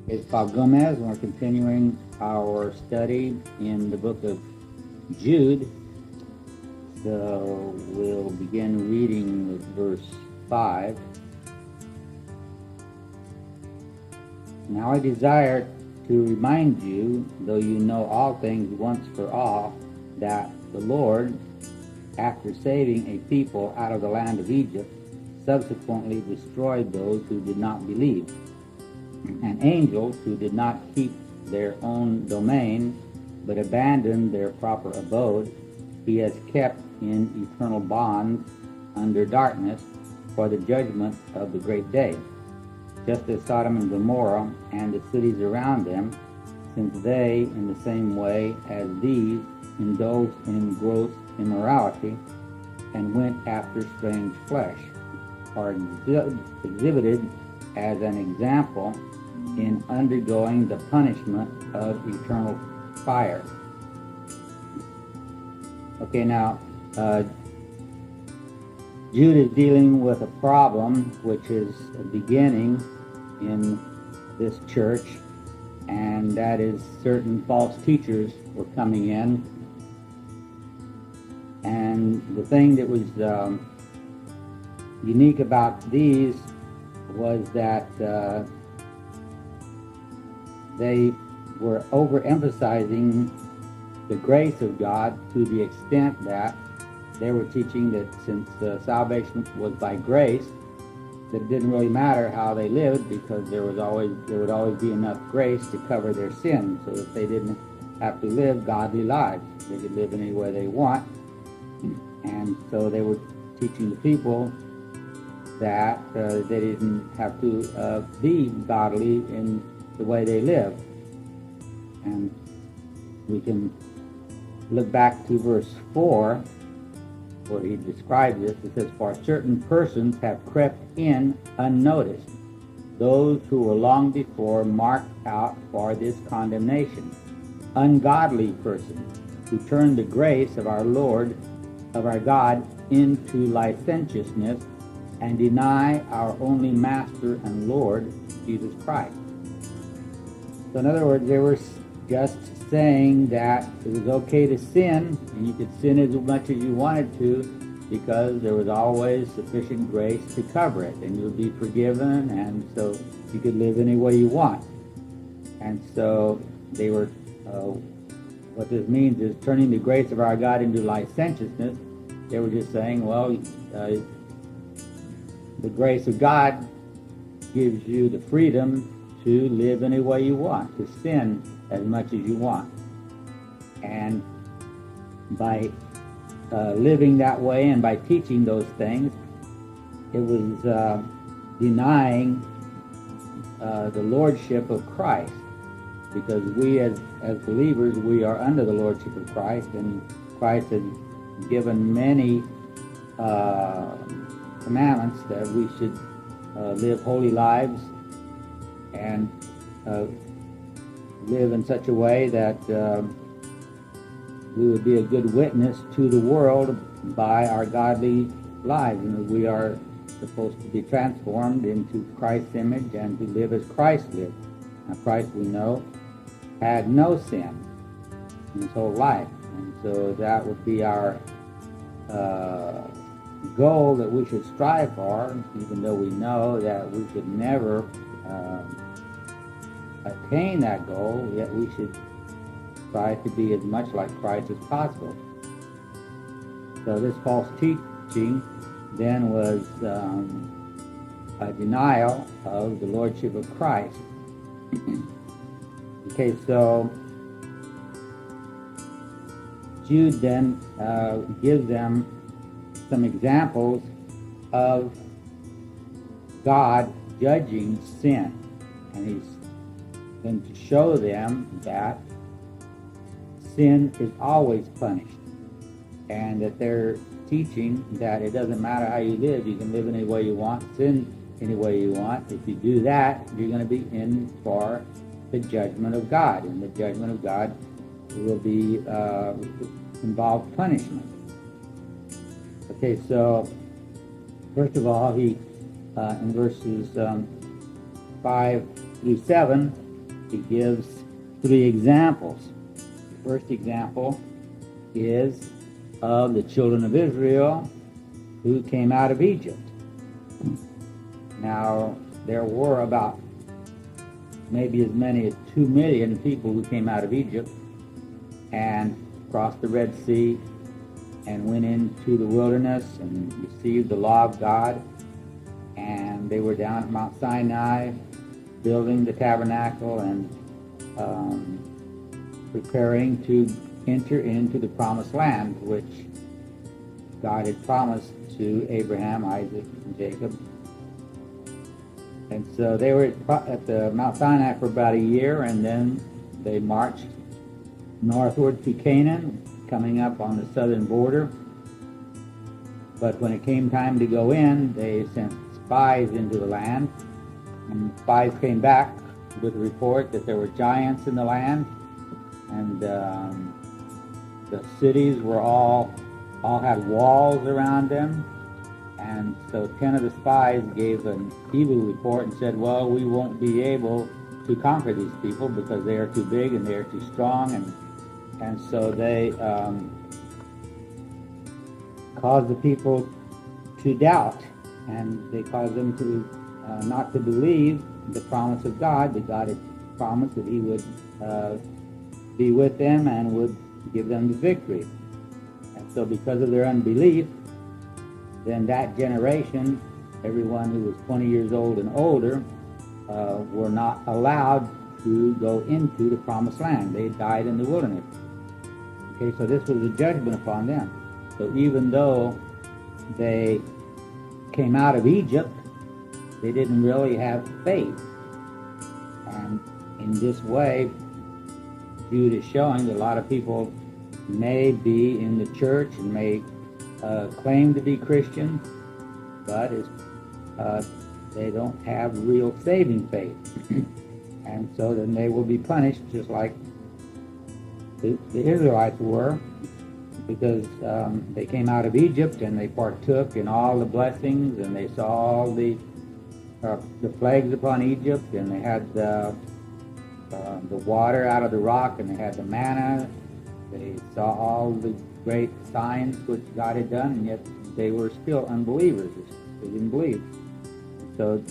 It's Bob Gomez, and we're continuing our study in the book of Jude. So we'll begin reading with verse 5. Now I desire to remind you, though you know all things once for all, that the Lord, after saving a people out of the land of Egypt, subsequently destroyed those who did not believe. And angels who did not keep their own domain, but abandoned their proper abode, he has kept in eternal bonds under darkness for the judgment of the great day, just as Sodom and Gomorrah and the cities around them, since they, in the same way as these, indulged in gross immorality and went after strange flesh, are exhibited as an example in undergoing the punishment of eternal fire. Okay, now, Jude is dealing with a problem which is beginning in this church, and that is certain false teachers were coming in. And the thing that was unique about these was that they were overemphasizing the grace of God to the extent that they were teaching that since salvation was by grace, that it didn't really matter how they lived, because there would always be enough grace to cover their sins, so that they didn't have to live godly lives. They could live any way they want. And so they were teaching the people that they didn't have to be godly in the way they live. And we can look back to verse 4, where he describes this. It says, "For certain persons have crept in unnoticed, those who were long before marked out for this condemnation, ungodly persons, who turn the grace of our Lord, of our God, into licentiousness, and deny our only Master and Lord, Jesus Christ." So in other words, they were just saying that it was okay to sin, and you could sin as much as you wanted to, because there was always sufficient grace to cover it, and you would be forgiven, and so you could live any way you want. And so they were, what this means is turning the grace of our God into licentiousness. They were just saying, well, the grace of God gives you the freedom to live any way you want, to sin as much as you want. And by living that way and by teaching those things, it was denying the lordship of Christ, because we as believers, we are under the lordship of Christ, and Christ has given many commandments that we should live holy lives and live in such a way that we would be a good witness to the world by our godly lives. And we are supposed to be transformed into Christ's image and to live as Christ lived. Now, Christ, we know, had no sin in his whole life. And so that would be our goal that we should strive for, even though we know that we could never attain that goal, yet we should try to be as much like Christ as possible. So this false teaching then was a denial of the lordship of Christ. Okay, so Jude then gives them some examples of God judging sin, and he's going to show them that sin is always punished, and that they're teaching that it doesn't matter how you live, you can live any way you want, sin any way you want. If you do that, you're going to be in for the judgment of God, and the judgment of God will be involve punishment. Okay, so first of all, he in verses 5 through 7, he gives three examples. The first example is of the children of Israel who came out of Egypt. Now, there were about maybe as many as 2 million people who came out of Egypt and crossed the Red Sea and went into the wilderness and received the law of God. And they were down at Mount Sinai building the tabernacle and preparing to enter into the promised land, which God had promised to Abraham, Isaac, and Jacob. And so they were at the Mount Sinai for about a year, and then they marched northward to Canaan, coming up on the southern border. But when it came time to go in, they sent spies into the land, and the spies came back with a report that there were giants in the land, and the cities were all had walls around them. And so 10 of the spies gave an evil report and said, well, we won't be able to conquer these people because they are too big and they are too strong. And so they caused the people to doubt, and they caused them to not to believe the promise of God, that God had promised that he would be with them and would give them the victory. And so because of their unbelief, then that generation, everyone who was 20 years old and older, were not allowed to go into the promised land. They died in the wilderness. Okay, so this was a judgment upon them. So even though they came out of Egypt, they didn't really have faith. And in this way, Jude is showing that a lot of people may be in the church and may claim to be Christian, but they don't have real saving faith. And so then they will be punished just like the Israelites were, because they came out of Egypt and they partook in all the blessings, and they saw all the plagues upon Egypt, and they had the water out of the rock, and they had the manna. They saw all the great signs which God had done, and yet they were still unbelievers. They didn't believe. So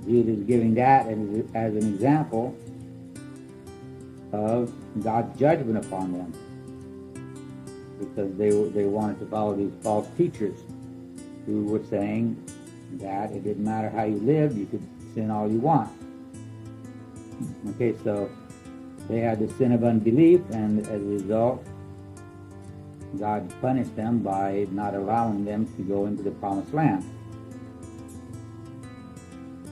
Jude is giving that as an example of God's judgment upon them, because they wanted to follow these false teachers who were saying that it didn't matter how you lived, you could sin all you want. Okay, so they had the sin of unbelief, and as a result, God punished them by not allowing them to go into the promised land.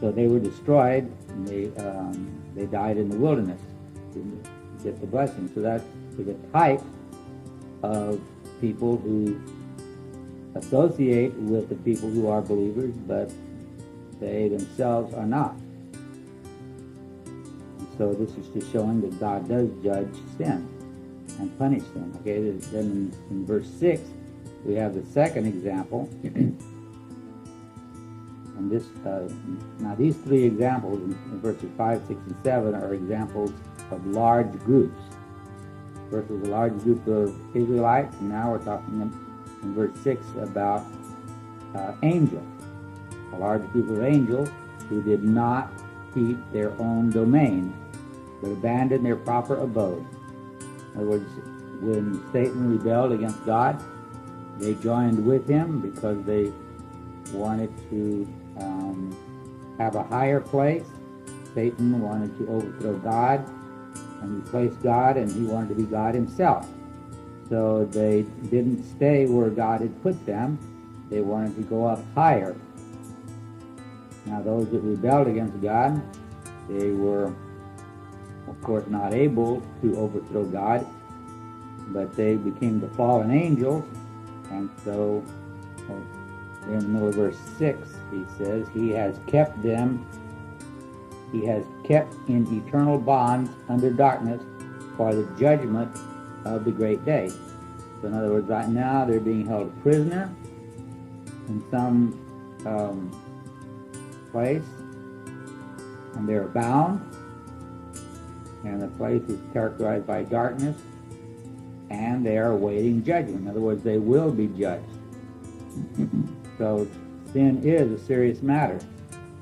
So they were destroyed, and they died in the wilderness to get the blessing. So that is a type of people who associate with the people who are believers, but they themselves are not. So this is just showing that God does judge sin and punish sin. Okay, then in verse 6, we have the second example. And this, now these three examples in verses 5, 6, and 7 are examples of large groups. First was a large group of Israelites, and now we're talking in verse 6 about angels. A large group of angels who did not keep their own domain, but abandoned their proper abode. In other words, when Satan rebelled against God, they joined with him because they wanted to have a higher place. Satan wanted to overthrow God and replace God, and he wanted to be God himself. So they didn't stay where God had put them. They wanted to go up higher. Now those that rebelled against God, they were of course not able to overthrow God, but they became the fallen angels. And so in the middle of verse 6, he says, he has kept in eternal bonds under darkness for the judgment of the great day. So in other words, right now they're being held prisoner in some place, and they're bound, and the place is characterized by darkness, and they are awaiting judgment. In other words, they will be judged. So sin is a serious matter.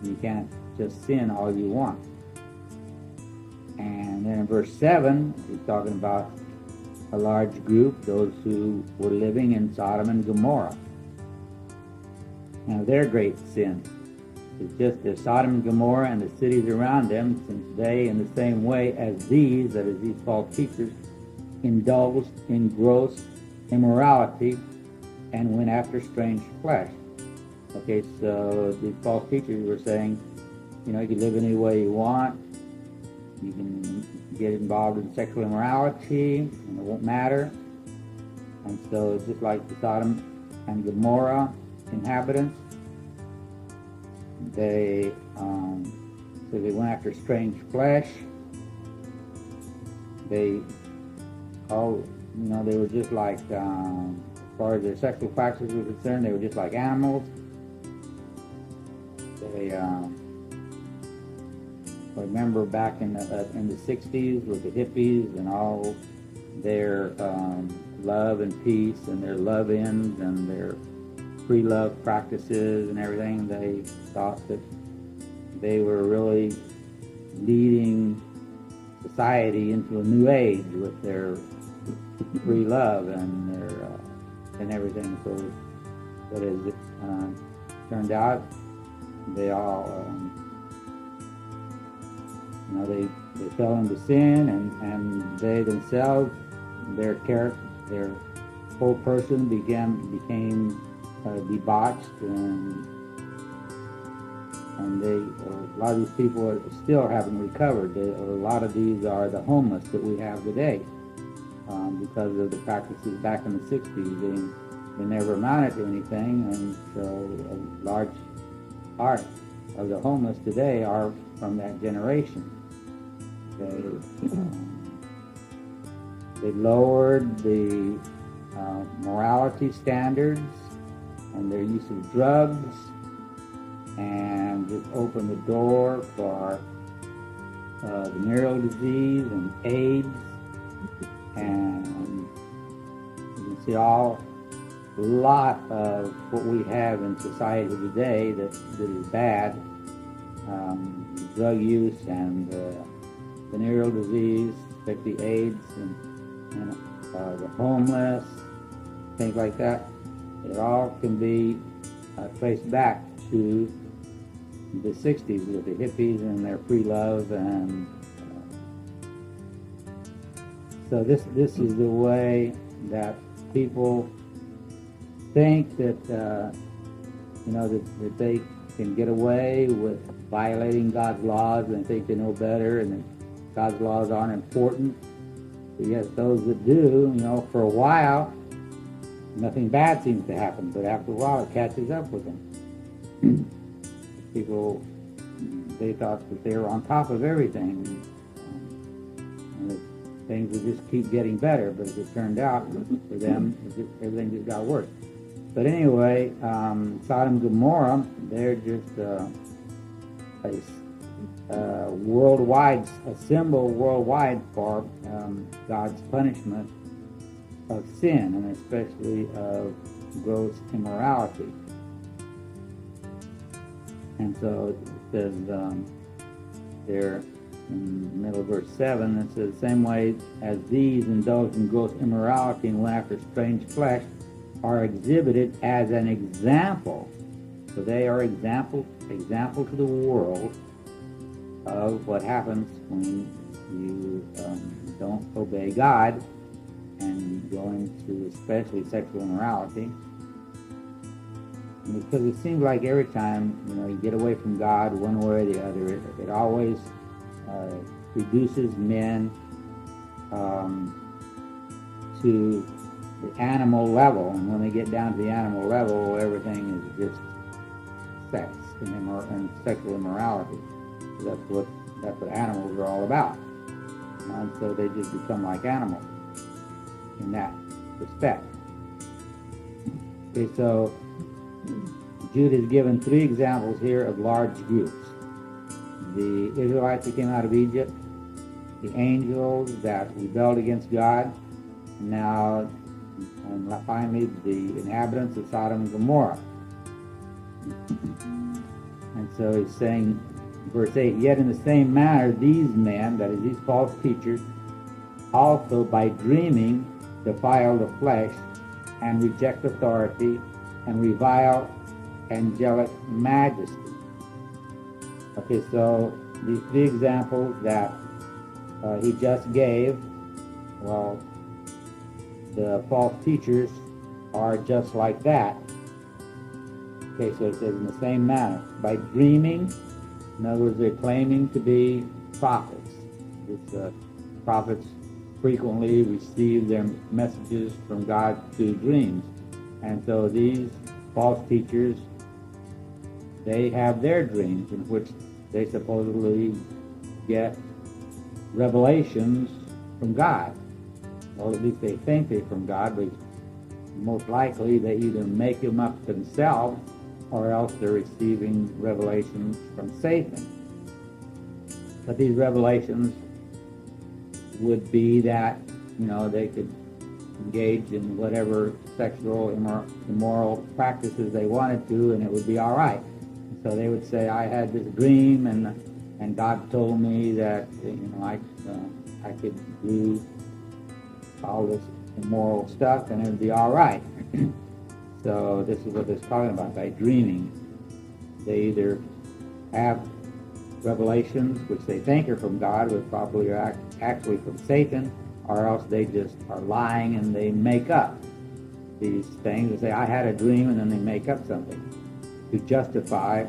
You can't just sin all you want. And then in verse 7, he's talking about a large group, those who were living in Sodom and Gomorrah. Now their great sin is just as Sodom and Gomorrah and the cities around them, since they, in the same way as these, that is, these false teachers, indulged in gross immorality and went after strange flesh. Okay, so these false teachers were saying, you know, you can live any way you want, you can get involved in sexual immorality, and it won't matter. And so just like the Sodom and Gomorrah inhabitants, they went after strange flesh. They they were just like, as far as their sexual practices were concerned, they were just like animals. They remember back in the 60s with the hippies and all their love and peace and their love-ins and their free love practices and everything. They thought that they were really leading society into a new age with their free love and their and everything. So, but as it turned out, they all they fell into sin, and they themselves, their character, their whole person became debauched, and a lot of these people still haven't recovered. A lot of these are the homeless that we have today, because of the practices back in the 60s. They never amounted to anything, and so a large part of the homeless today are from that generation. They lowered the morality standards and their use of drugs, and just opened the door for venereal disease and AIDS, and you can see a lot of what we have in society today that is bad. Drug use and venereal disease, especially AIDS, and the homeless, things like that. It all can be traced back to the 60s with the hippies and their free love, and so this is the way that people think that that they can get away with violating God's laws, and they think they know better, and that God's laws aren't important. But yet those that do, for a while, nothing bad seems to happen, but after a while it catches up with them. People, they thought that they were on top of everything, and that things would just keep getting better, but as it turned out, for them, everything just got worse. But anyway, Sodom and Gomorrah, they're just a worldwide, a symbol worldwide for God's punishment of sin, and especially of gross immorality. And so it says there in the middle of verse 7, it says, the same way as these indulged in gross immorality and went after strange flesh, are exhibited as an example. So they are example to the world of what happens when you don't obey God and go into especially sexual immorality. Because it seems like every time you get away from God one way or the other, it always reduces men to the animal level, and when they get down to the animal level, everything is just sex and sexual immorality. That's what animals are all about, and so they just become like animals in that respect. Okay, so Jude has given 3 examples here of large groups. the Israelites that came out of Egypt, the angels that rebelled against God, and now, and finally, the inhabitants of Sodom and Gomorrah. And so he's saying, verse 8, yet in the same manner these men, that is, these false teachers, also by dreaming defile the flesh and reject authority and revile angelic majesty. Okay, so these three examples that he just gave, well, the false teachers are just like that. Okay, so it says in the same manner, by dreaming, in other words, they're claiming to be prophets. Prophets frequently receive their messages from God through dreams. And so these false teachers, they have their dreams in which they supposedly get revelations from God. Well, at least they think they're from God, but most likely they either make them up themselves or else they're receiving revelations from Satan. But these revelations would be that, they could engage in whatever sexual immoral practices they wanted to, and it would be all right. So they would say, I had this dream, and God told me that I could do all this immoral stuff, and it would be all right. So this is what they're talking about by dreaming. They either have revelations which they think are from God, but probably are actually from Satan, or else they just are lying and they make up these things and say, I had a dream, and then they make up something to justify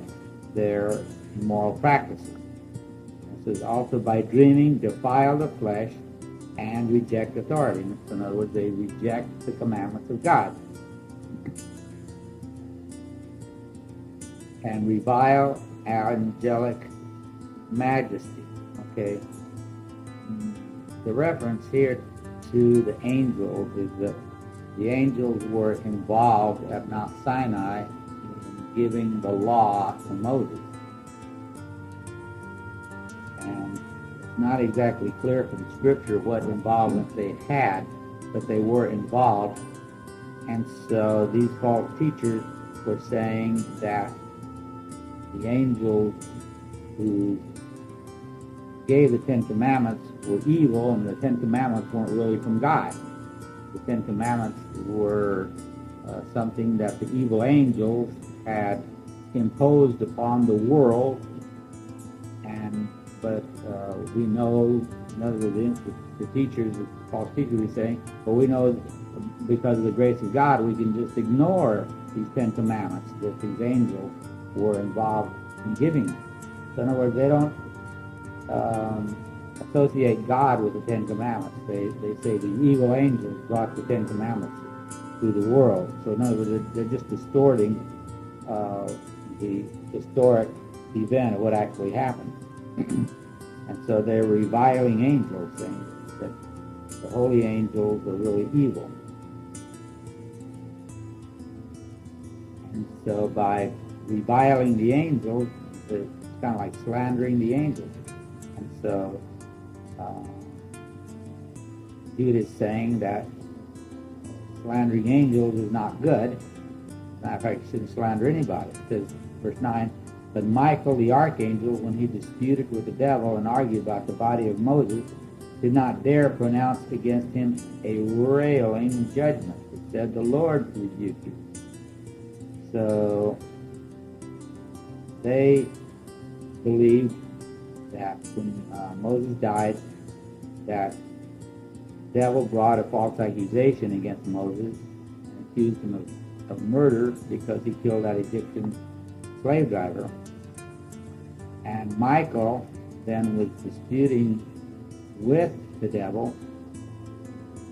their immoral practices. It says also by dreaming defile the flesh and reject authority. In other words, they reject the commandments of God. And revile angelic majesty. Okay. The reference here to the angels is that the angels were involved at Mount Sinai in giving the law to Moses. And it's not exactly clear from Scripture what involvement they had, but they were involved. And so these false teachers were saying that the angels who gave the Ten Commandments were evil, and the Ten Commandments weren't really from God. The Ten Commandments were something that the evil angels had imposed upon the world, but we know, in other words, the teachers, the false teachers were saying, well, we know because of the grace of God we can just ignore these Ten Commandments that these angels were involved in giving them. So in other words, they don't associate God with the Ten Commandments. They say the evil angels brought the Ten Commandments to the world. So in other words, they're just distorting the historic event of what actually happened. And so they're reviling angels, saying that the holy angels are really evil. And so by reviling the angels, it's kind of like slandering the angels. And so Jude is saying that slandering angels is not good. As a matter of fact, you shouldn't slander anybody. It says, verse 9, but Michael the archangel, when he disputed with the devil and argued about the body of Moses, did not dare pronounce against him a railing judgment. It said, the Lord rebuke you. So they believed that when Moses died, that the devil brought a false accusation against Moses and accused him of murder because he killed that Egyptian slave driver. And Michael then was disputing with the devil,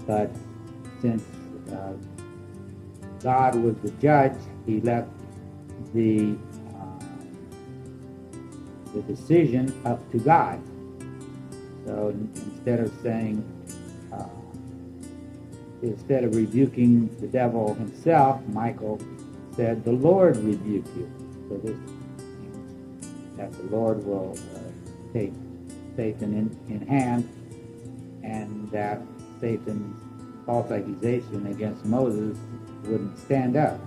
but since God was the judge, he left the decision up to God. So instead of rebuking the devil himself, Michael said, the Lord rebuke you. So this means that the Lord will take Satan in hand, and that Satan's false accusation against Moses wouldn't stand up.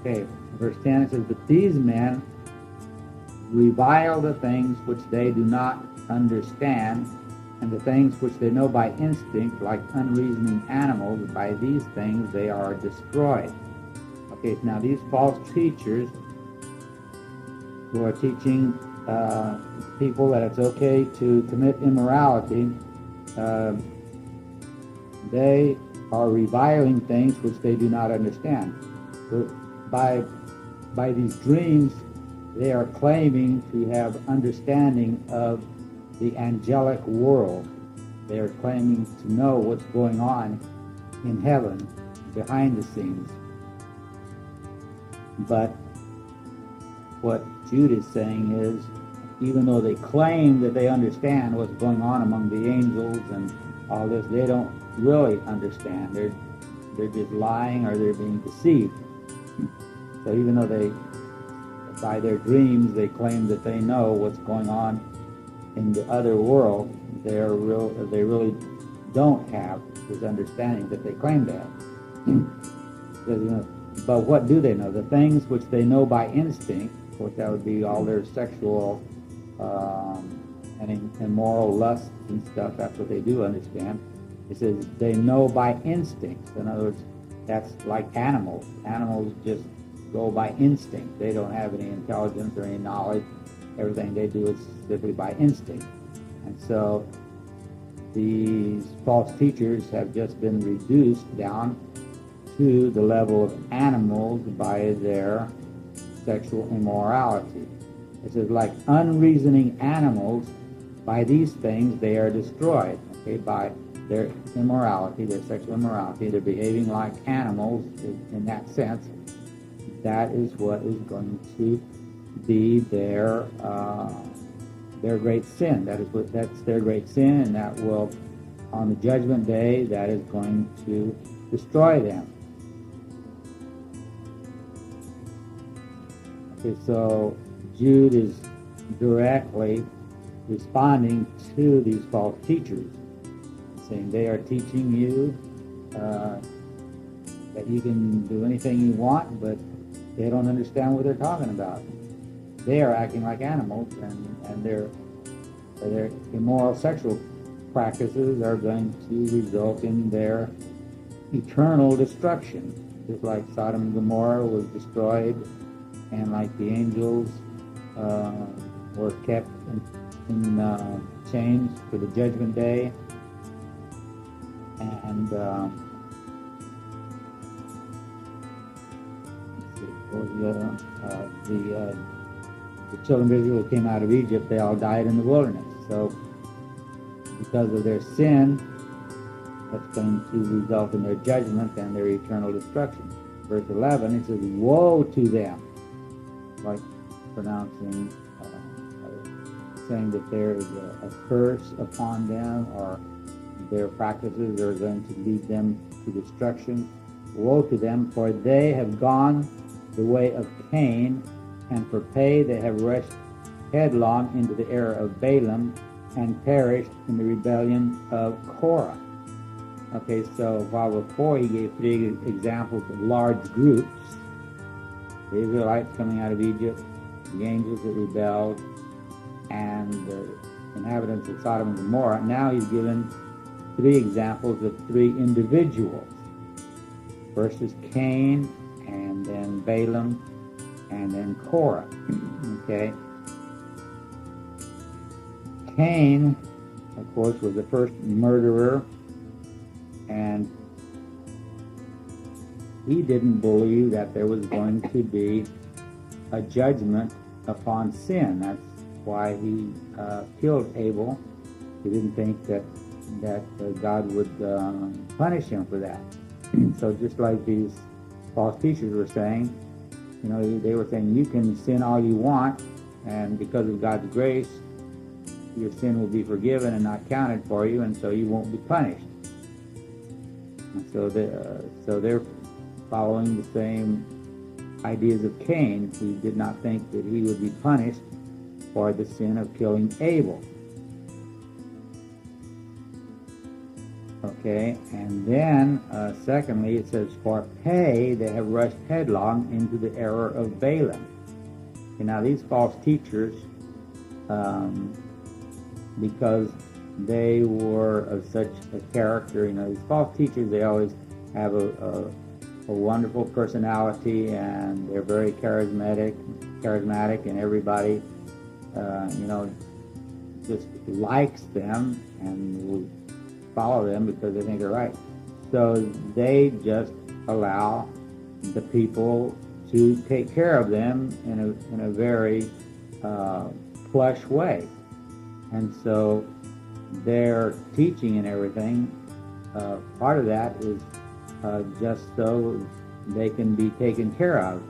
Okay, verse 10, it says, but these men revile the things which they do not understand, and the things which they know by instinct, like unreasoning animals. By these things they are destroyed. Okay, now these false teachers who are teaching people that it's okay to commit immorality, they are reviling things which they do not understand. So by these dreams, they are claiming to have understanding of the angelic world. They are claiming to know what's going on in heaven, behind the scenes. But what Jude is saying is, even though they claim that they understand what's going on among the angels and all this, they don't really understand. They're just lying, or they're being deceived. So even though by their dreams, they claim that they know what's going on in the other world, they really don't have this understanding that they claim to have. But what do they know? The things which they know by instinct, of course that would be all their sexual and immoral lusts and stuff. That's what they do understand. It says they know by instinct. In other words, that's like animals. Animals just go by instinct. They don't have any intelligence or any knowledge. Everything they do is simply by instinct. And so these false teachers have just been reduced down to the level of animals by their sexual immorality. It says, like unreasoning animals, by these things they are destroyed. Okay, by their immorality, their sexual immorality, they're behaving like animals in that sense. That is what is going to be their great sin. That's their great sin, and that will, on the judgment day, that is going to destroy them. Okay, so Jude is directly responding to these false teachers, saying they are teaching you that you can do anything you want, but they don't understand what they're talking about. They are acting like animals, and their immoral sexual practices are going to result in their eternal destruction. Just like Sodom and Gomorrah was destroyed, and like the angels were kept in chains for the judgment day, and the children of Israel who came out of Egypt, they all died in the wilderness. So because of their sin, that's going to result in their judgment and their eternal destruction. Verse 11, it says, woe to them, like pronouncing, saying that there is a curse upon them, or their practices are going to lead them to destruction. Woe to them, for they have gone the way of Cain, and for pay they have rushed headlong into the error of Balaam, and perished in the rebellion of Korah. Okay, so while before he gave three examples of large groups, the Israelites coming out of Egypt, the angels that rebelled, and the inhabitants of Sodom and Gomorrah, now he's given three examples of three individuals. First is Cain, and then Balaam, and then Korah. Okay. Cain, of course, was the first murderer, and he didn't believe that there was going to be a judgment upon sin. That's why he killed Abel. He didn't think that God would punish him for that. So just like these false teachers were saying, they were saying you can sin all you want, and because of God's grace, your sin will be forgiven and not counted for you, and so you won't be punished. And so they're following the same ideas of Cain, who did not think that he would be punished for the sin of killing Abel. Okay, and then secondly, it says, for pay they have rushed headlong into the error of Balaam. Okay, now these false teachers, because they were of such a character, these false teachers, they always have a wonderful personality, and they're very charismatic, and everybody, just likes them and will follow them because they think they're right. So they just allow the people to take care of them in a very plush way. And so their teaching and everything, part of that is just so they can be taken care of.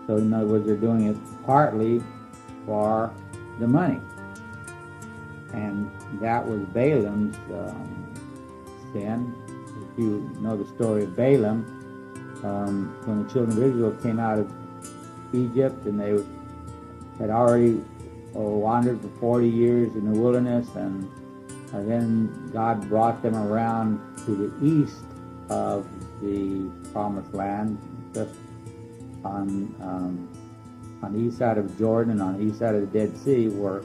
So in other words, they're doing it partly for the money. And that was Balaam's sin. If you know the story of Balaam, when the children of Israel came out of Egypt, and they had already wandered for 40 years in the wilderness, and then God brought them around to the east of the Promised Land, just on the east side of Jordan and on the east side of the Dead Sea, where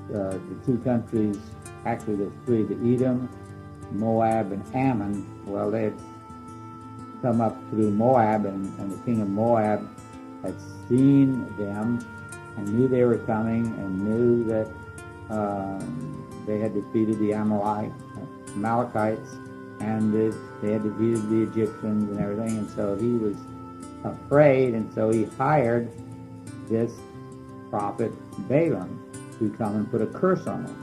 the two countries, actually there's three, the Edom, Moab, and Ammon. Well, they had come up through Moab, and the king of Moab had seen them and knew they were coming, and knew that they had defeated the Amalekites, and they had defeated the Egyptians and everything, and so he was afraid, and so he hired this prophet Balaam to come and put a curse on them.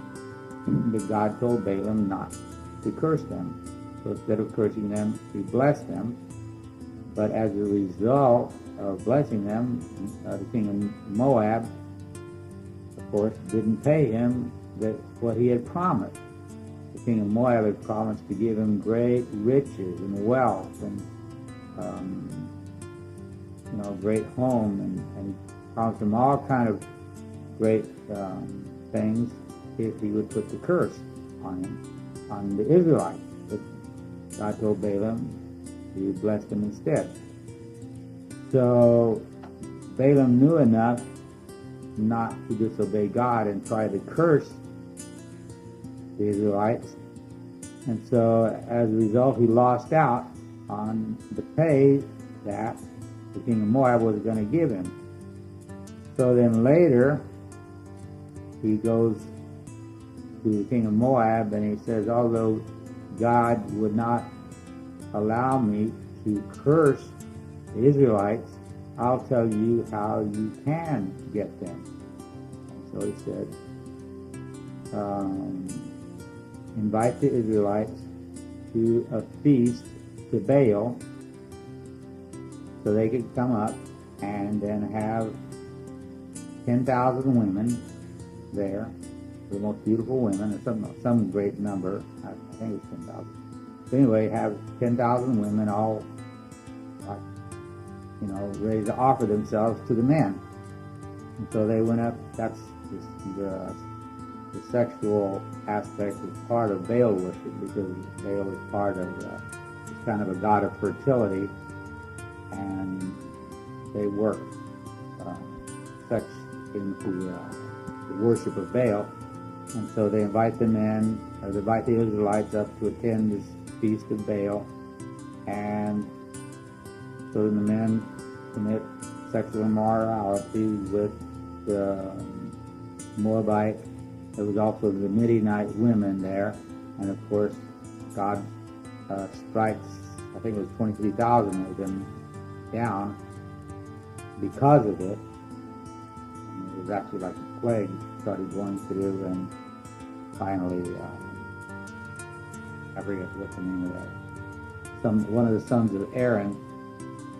But God told Balaam not to curse them. So instead of cursing them, he blessed them. But as a result of blessing them, the king of Moab, of course, didn't pay him what he had promised. The king of Moab had promised to give him great riches and wealth and great home, and promised him all kind of great things if he would put the curse on the Israelites. But God told Balaam to bless them instead. So Balaam knew enough not to disobey God and try to curse the Israelites. And so as a result, he lost out on the pay that the king of Moab was going to give him. So then later, he goes to the king of Moab and he says, although God would not allow me to curse the Israelites, I'll tell you how you can get them. And so he said, invite the Israelites to a feast to Baal, so they could come up and then have 10,000 women there, the most beautiful women, or some great number. I think it was 10,000. So anyway, have 10,000 women all, ready to offer themselves to the men. And so they went up. That's the sexual aspect is part of Baal worship, because Baal is part of it's kind of a god of fertility, and they work sex into the worship of Baal. And so they invite the men, or they invite the Israelites up to attend this feast of Baal, and so the men commit sexual immorality with the Moabite. There was also the Midianite women there, and of course God strikes, I think it was 23,000 of them down because of it. And it was actually like a plague started going through, and finally, I forget what the name of that. One of the sons of Aaron,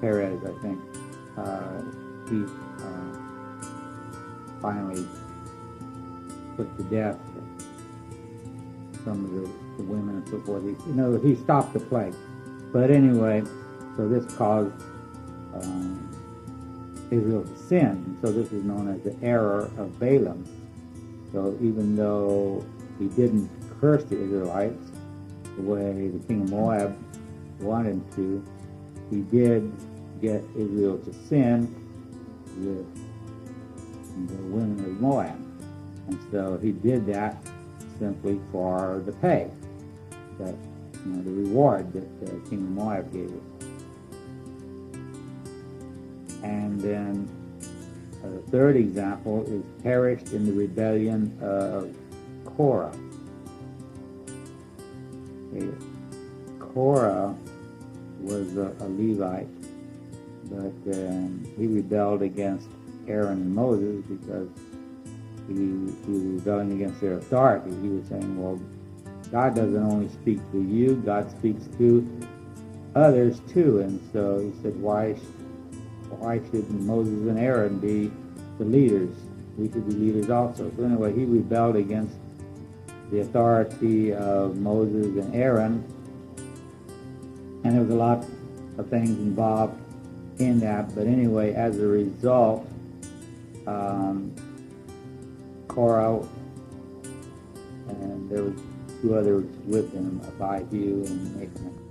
Perez, I think, he finally put to death some of the women and so forth. He stopped the plague. But anyway, so this caused Israel to sin. And so this is known as the error of Balaam. So even though he didn't curse the Israelites the way the king of Moab wanted him to, he did get Israel to sin with the women of Moab. And so he did that simply for the pay, that the reward that the king of Moab gave us. And then the third example is perished in the rebellion of Korah. Okay. Korah was a Levite, but he rebelled against Aaron and Moses because he was rebelling against their authority. He was saying, well, God doesn't only speak to you, God speaks to others too. And so he said, why should Moses and Aaron be the leaders? We should be leaders also. So anyway, he rebelled against the authority of Moses and Aaron, and there was a lot of things involved in that. But anyway, as a result, Korah, and there was two others with him, Abihu and Nathan.